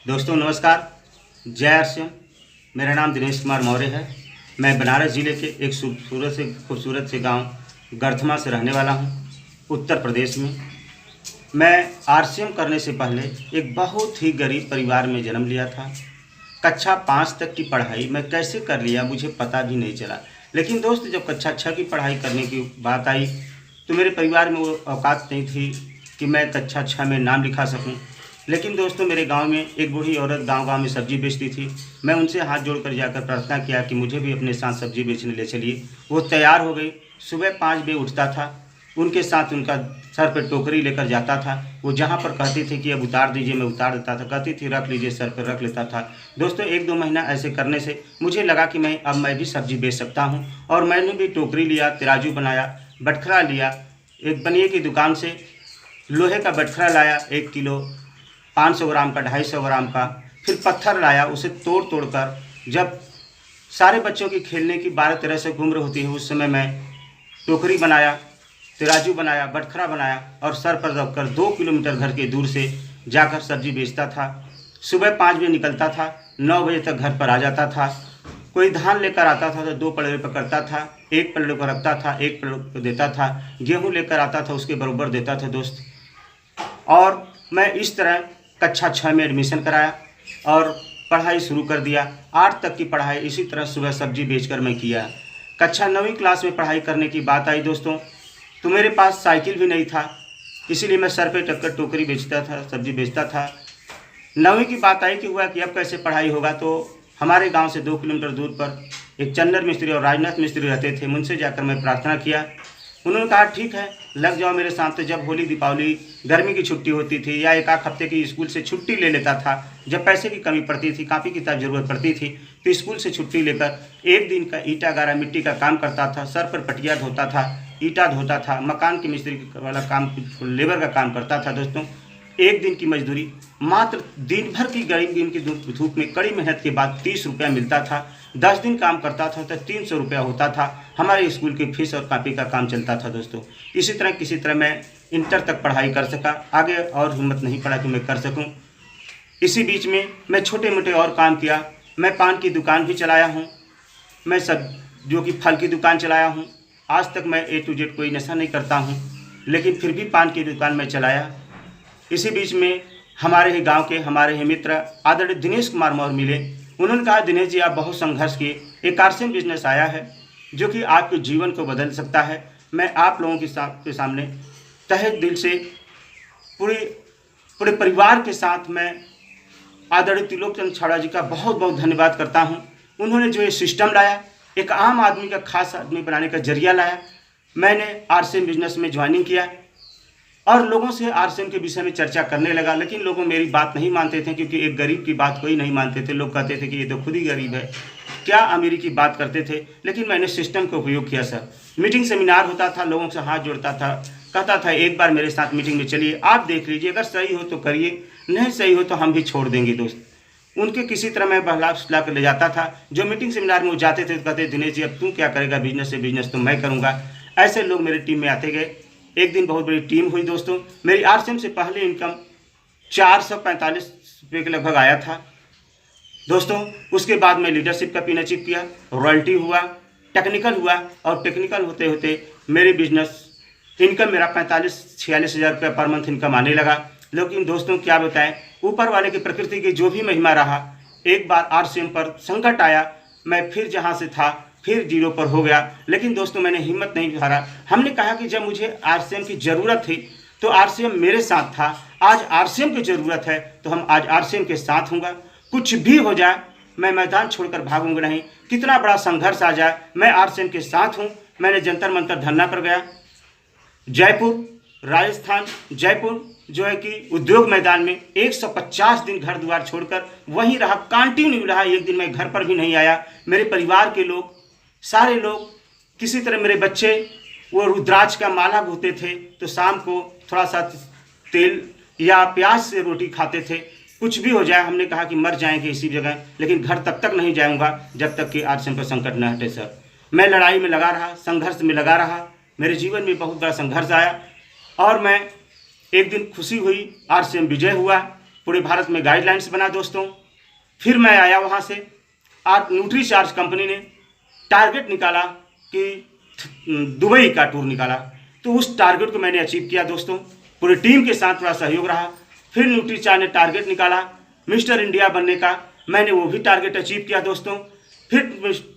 दोस्तों नमस्कार। जय आरसीएम। मेरा नाम दिनेश कुमार मौर्य है। मैं बनारस ज़िले के एक खूबसूरत से गांव गर्थमा से रहने वाला हूं, उत्तर प्रदेश में। मैं आरसीएम करने से पहले एक बहुत ही गरीब परिवार में जन्म लिया था। कक्षा 5 तक की पढ़ाई मैं कैसे कर लिया मुझे पता भी नहीं चला। लेकिन दोस्त, जब कक्षा 6 की पढ़ाई करने की बात आई तो मेरे परिवार में वो औकात नहीं थी कि मैं कक्षा 6 में नाम लिखा सकूं। लेकिन दोस्तों, मेरे गांव में एक बूढ़ी औरत गांव-गांव में सब्जी बेचती थी। मैं उनसे हाथ जोड़कर जाकर प्रार्थना किया कि मुझे भी अपने साथ सब्जी बेचने ले चलिए। वो तैयार हो गई। सुबह 5 बजे उठता था, उनके साथ उनका सर पे टोकरी लेकर जाता था। वो जहाँ पर कहती थी कि अब उतार दीजिए, मैं उतार देता था। कहती थी रख लीजिए, सर पर रख लेता था। दोस्तों, 1-2 महीना ऐसे करने से मुझे लगा कि मैं भी सब्जी बेच सकता हूँ। और मैंने भी टोकरी लिया, तराजू बनाया, बटखरा लिया। एक बनिए की दुकान से लोहे का बटखरा लाया, 1 किलो 500 ग्राम का, 250 ग्राम का। फिर पत्थर लाया, उसे तोड़ तोड़ कर, जब सारे बच्चों की खेलने की 12-13 से उम्र होती है, उस समय मैं टोकरी बनाया, तराजू बनाया, बटखरा बनाया और सर पर रखकर 2 किलोमीटर घर के दूर से जाकर सब्जी बेचता था। सुबह 5 बजे निकलता था, 9 बजे तक घर पर आ जाता था। कोई धान लेकर आता था तो 2 पलड़े पकड़ता था, 1 पलड़े को रखता था, 1 पलड़े को देता था। गेहूँ लेकर आता था, उसके बराबर देता था दोस्त। और मैं इस तरह कक्षा 6 में एडमिशन कराया और पढ़ाई शुरू कर दिया। 8 तक की पढ़ाई इसी तरह सुबह सब्जी बेचकर मैं किया। कक्षा 9वीं क्लास में पढ़ाई करने की बात आई दोस्तों, तो मेरे पास साइकिल भी नहीं था, इसीलिए मैं सर पे टक्कर टोकरी बेचता था, सब्जी बेचता था। 9वीं की बात आई कि हुआ कि अब कैसे पढ़ाई होगा। तो हमारे गांव से 2 किलोमीटर दूर पर एक चंदर मिस्त्री और राजनाथ मिस्त्री रहते थे। उनसे जाकर मैं प्रार्थना किया। उन्होंने कहा ठीक है, लग जाओ मेरे साथ। तो जब होली, दीपावली, गर्मी की छुट्टी होती थी या एक आध हफ्ते की स्कूल से छुट्टी ले लेता था, जब पैसे की कमी पड़ती थी, कापी किताब जरूरत पड़ती थी, तो स्कूल से छुट्टी लेकर 1 दिन का ईटा गारा मिट्टी का काम करता था। सर पर पटिया धोता था, ईटा धोता था, मकान के मिस्त्री वाला काम, लेबर का काम करता था दोस्तों। 1 दिन की मजदूरी, मात्र दिन भर की गर्मी की धूप में कड़ी मेहनत के बाद 30 रुपया मिलता था। 10 दिन काम करता था तो 300 रुपया होता था। हमारे स्कूल की फीस और कापी का काम चलता था दोस्तों। इसी तरह किसी तरह मैं इंटर तक पढ़ाई कर सका, आगे और हिम्मत नहीं पड़ा कि मैं कर सकूं। इसी बीच में मैं छोटे मोटे और काम किया। मैं पान की दुकान भी चलाया हूं, मैं सब जो कि फल की दुकान चलाया हूं। आज तक मैं A to Z कोई नशा नहीं करता हूं, लेकिन फिर भी पान की दुकान मैं चलाया। इसी बीच में हमारे ही गांव के हमारे ही मित्र आदरणीय दिनेश कुमार मौर्य मिले। उन्होंने कहा दिनेश जी, आप बहुत संघर्ष किए, एक आरसीएम बिजनेस आया है जो कि आपके जीवन को बदल सकता है। मैं आप लोगों के सामने तहे दिल से पूरे परिवार के साथ मैं आदरणीय त्रिलोकचंद छाड़ा जी का बहुत बहुत धन्यवाद करता हूं। उन्होंने जो ये सिस्टम लाया, एक आम आदमी का खास आदमी बनाने का जरिया लाया। मैंने आरसीएम बिजनेस में ज्वाइनिंग किया और लोगों से आरसीएम के विषय में चर्चा करने लगा। लेकिन लोगों मेरी बात नहीं मानते थे, क्योंकि एक गरीब की बात कोई नहीं मानते थे। लोग कहते थे कि ये तो खुद ही गरीब है, क्या अमीरी की बात करते थे। लेकिन मैंने सिस्टम का उपयोग किया सर। मीटिंग सेमिनार होता था, लोगों से हाथ जोड़ता था, कहता था एक बार मेरे साथ मीटिंग में चलिए, आप देख लीजिए, अगर सही हो तो करिए, नहीं सही हो तो हम भी छोड़ देंगे दोस्त। उनके किसी तरह मैं बहला फुसला कर ले जाता था। जो मीटिंग सेमिनार में वो जाते थे तो कहते दिनेश जी, अब तू क्या करेगा, बिजनेस से बिजनेस तो मैं करूँगा। ऐसे लोग मेरी टीम में आते गए। एक दिन बहुत बड़ी टीम हुई दोस्तों। मेरी आरसीएम से पहले इनकम 445 रुपये के लगभग आया था दोस्तों। उसके बाद मैं लीडरशिप का पिन अचीव किया, रॉयल्टी हुआ, टेक्निकल हुआ, और टेक्निकल होते होते मेरे बिजनेस इनकम मेरा 45-46 हज़ार रुपये पर मंथ इनकम आने लगा। लेकिन दोस्तों क्या बताएं, ऊपर वाले की प्रकृति की जो भी महिमा रहा, एक बार आरसीएम पर संकट आया, मैं फिर जहाँ से था फिर जीरो पर हो गया। लेकिन दोस्तों मैंने हिम्मत नहीं हारा। हमने कहा कि जब मुझे आरसीएम की ज़रूरत थी तो आरसीएम मेरे साथ था। आज आरसीएम की ज़रूरत है तो हम आज आरसीएम के साथ होंगे। कुछ भी हो जाए मैं मैदान छोड़कर भागूंगा नहीं, कितना बड़ा संघर्ष आ जाए मैं आरसीएम के साथ हूँ। मैंने जंतर मंतर धरना पर गया, जयपुर, राजस्थान, जयपुर जो है कि उद्योग मैदान में 150 दिन घर द्वार छोड़कर वहीं रहा, कंटिन्यू रहा। एक दिन मैं घर पर भी नहीं आया। मेरे परिवार के लोग, सारे लोग, किसी तरह मेरे बच्चे वो रुद्राक्ष का माला घोते थे तो शाम को थोड़ा सा तेल या प्याज से रोटी खाते थे। कुछ भी हो जाए, हमने कहा कि मर जाएंगे इसी जगह, लेकिन घर तब तक नहीं जाऊंगा जब तक कि आरसीएम पर संकट न हटे सर। मैं लड़ाई में लगा रहा, संघर्ष में लगा रहा। मेरे जीवन में बहुत बड़ा संघर्ष आया और मैं एक दिन खुशी हुई, आरसीएम विजय हुआ। पूरे भारत में गाइडलाइंस बना दोस्तों। फिर मैं आया वहाँ से, न्यूट्रीचार्ज कंपनी ने टारगेट निकाला कि दुबई का टूर निकाला, तो उस टारगेट को मैंने अचीव किया दोस्तों। पूरी टीम के साथ थोड़ा सहयोग रहा। फिर न्यूट्रीचार्ज ने टारगेट निकाला मिस्टर इंडिया बनने का, मैंने वो भी टारगेट अचीव किया दोस्तों। फिर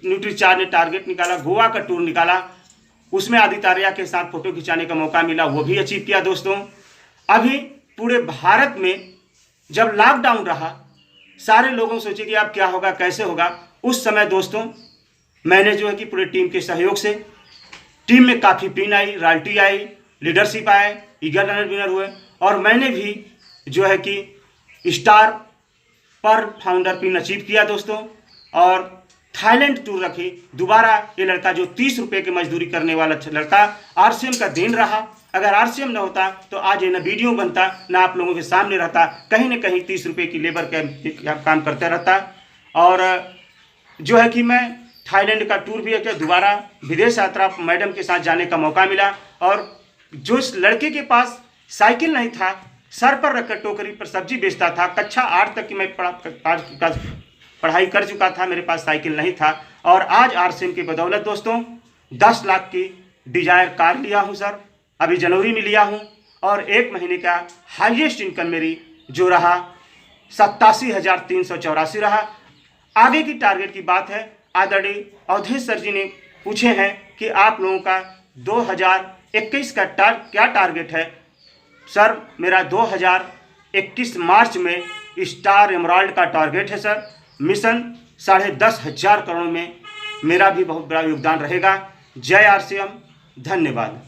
न्यूट्रीचार्ज ने टारगेट निकाला गोवा का टूर निकाला, उसमें आदित्य आर्या के साथ फोटो खिंचाने का मौका मिला, वो भी अचीव किया दोस्तों। अभी पूरे भारत में जब लॉकडाउन रहा, सारे लोगों सोचे कि अब क्या होगा, कैसे होगा। उस समय दोस्तों मैंने जो है कि पूरी टीम के सहयोग से, टीम में काफ़ी पिन आई, रॉयल्टी आई, लीडरशिप आए, ईगल रनर विनर हुए, और मैंने भी जो है कि स्टार पर फाउंडर पिन अचीव किया दोस्तों। और थाईलैंड टूर रखी दोबारा। ये लड़का जो 30 रुपये की मजदूरी करने वाला लड़का आरसीएम का देन रहा। अगर आरसीएम न होता तो आज ये न वीडियो बनता, ना आप लोगों के सामने रहता, कहीं न कहीं 30 रुपये की लेबर का काम करता रहता। और जो है कि मैं थाईलैंड का टूर भी है, दोबारा विदेश यात्रा मैडम के साथ जाने का मौका मिला। और जो इस लड़के के पास साइकिल नहीं था, सर पर रखकर टोकरी पर सब्जी बेचता था, कक्षा 8 तक की मैं पढ़ाई कर चुका था, मेरे पास साइकिल नहीं था, और आज आरसीएम की बदौलत दोस्तों 10 लाख की डिजायर कार लिया हूं सर, अभी जनवरी में लिया हूं। और 1 महीने का हाईएस्ट इनकम मेरी जो रहा 87,384 रहा। आगे की टारगेट की बात है, आदरणीय अवधेश सर जी ने पूछे हैं कि आप लोगों का 2021 का क्या टारगेट है। सर मेरा 2021 मार्च में स्टार एमराल्ड का टारगेट है सर। मिशन 10,500 करोड़ में मेरा भी बहुत बड़ा योगदान रहेगा। जय आरसीएम, धन्यवाद।